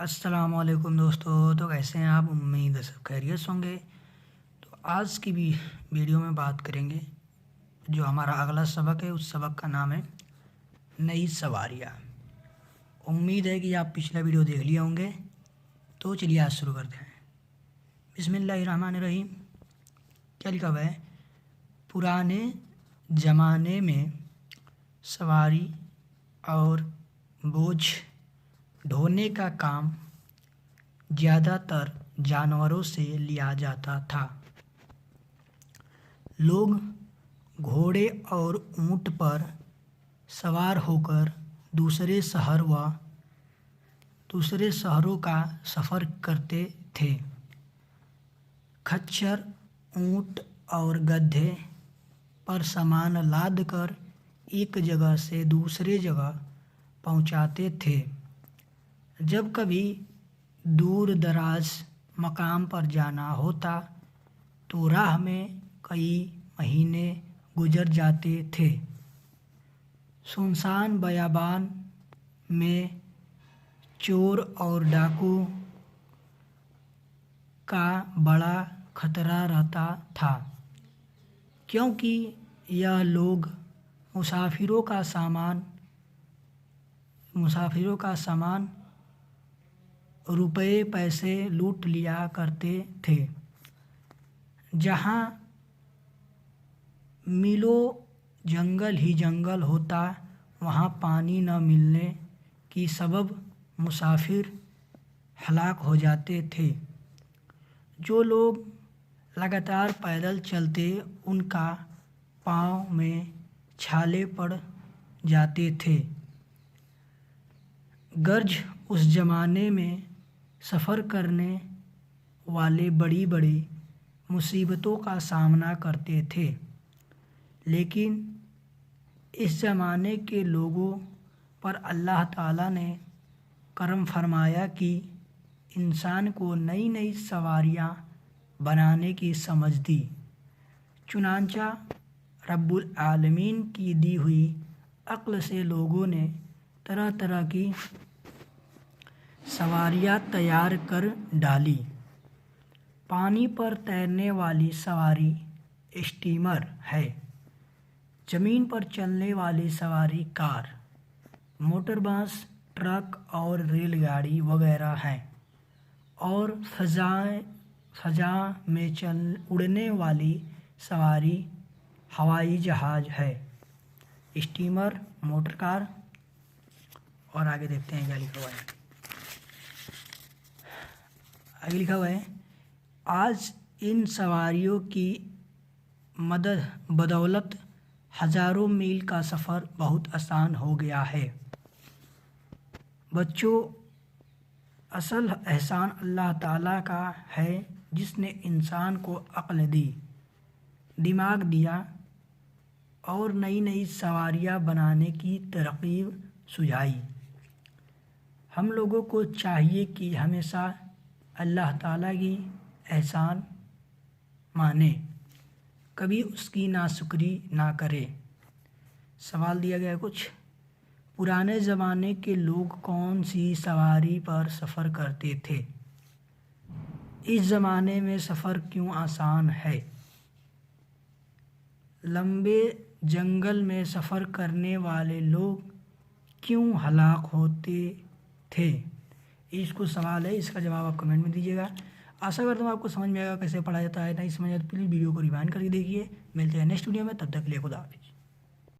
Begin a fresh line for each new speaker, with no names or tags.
अस्सलाम वालेकुम दोस्तों। तो कैसे हैं आप? उम्मीद है सब खैरियत से होंगे। तो आज की भी वीडियो में बात करेंगे। जो हमारा अगला सबक है उस सबक का नाम है नई सवारियाँ। उम्मीद है कि आप पिछला वीडियो देख लिए होंगे। तो चलिए आज शुरू करते हैं। बिस्मिल्लाहिर्रहमानिर्रहीम। क्या लिखा हुआ है? पुराने ज़माने में सवारी और बोझ ढोने का काम ज़्यादातर जानवरों से लिया जाता था। लोग घोड़े और ऊँट पर सवार होकर दूसरे शहरों का सफ़र करते थे। खच्चर, ऊँट और गधे पर सामान लादकर एक जगह से दूसरे जगह पहुंचाते थे। जब कभी दूर दराज मकाम पर जाना होता तो राह में कई महीने गुजर जाते थे। सुनसान बयाबान में चोर और डाकू का बड़ा खतरा रहता था, क्योंकि यह लोग मुसाफिरों का सामान रुपए पैसे लूट लिया करते थे। जहाँ मीलों जंगल ही जंगल होता, वहाँ पानी न मिलने की सबब मुसाफिर हलाक हो जाते थे। जो लोग लगातार पैदल चलते उनका पाँव में छाले पड़ जाते थे। गर्ज उस ज़माने में सफ़र करने वाले बड़ी बड़ी मुसीबतों का सामना करते थे, लेकिन इस ज़माने के लोगों पर अल्लाह ताला ने करम फरमाया कि इंसान को नई नई सवारियाँ बनाने की समझ दी। चुनांचा रब्बुल आलमीन की दी हुई अक्ल से लोगों ने तरह तरह की सवारियाँ तैयार कर डाली। पानी पर तैरने वाली सवारी स्टीमर है। ज़मीन पर चलने वाली सवारी कार, मोटर बस, ट्रक और रेलगाड़ी वगैरह हैं। और फ़ज़ा में उड़ने वाली सवारी हवाई जहाज़ है। Steamer, motor car. और आगे देखते हैं क्या लिखा हुआ है। आगे लिखा हुआ है, आज इन सवारियों की बदौलत हज़ारों मील का सफ़र बहुत आसान हो गया है। बच्चों, असल एहसान अल्लाह ताला का है जिसने इंसान को अक्ल दी, दिमाग दिया और नई नई सवारियाँ बनाने की तरकीब सुझाई। हम लोगों को चाहिए कि हमेशा अल्लाह ताला की एहसान माने, कभी उसकी नाशुक्री ना करे। सवाल दिया गया कुछ, पुराने ज़माने के लोग कौन सी सवारी पर सफ़र करते थे? इस ज़माने में सफ़र क्यों आसान है? लंबे जंगल में सफ़र करने वाले लोग क्यों हलाक होते थे? इसको सवाल है, इसका जवाब आप कमेंट में दीजिएगा। आशा करता हूँ आपको समझ में आएगा कैसे पढ़ा जाता है। नहीं समझ आए तो प्लीज़ वीडियो को रिवाइंड करके देखिए। मिलते हैं नेक्स्ट वीडियो में, तब तक के लिए खुदा हाफिज़।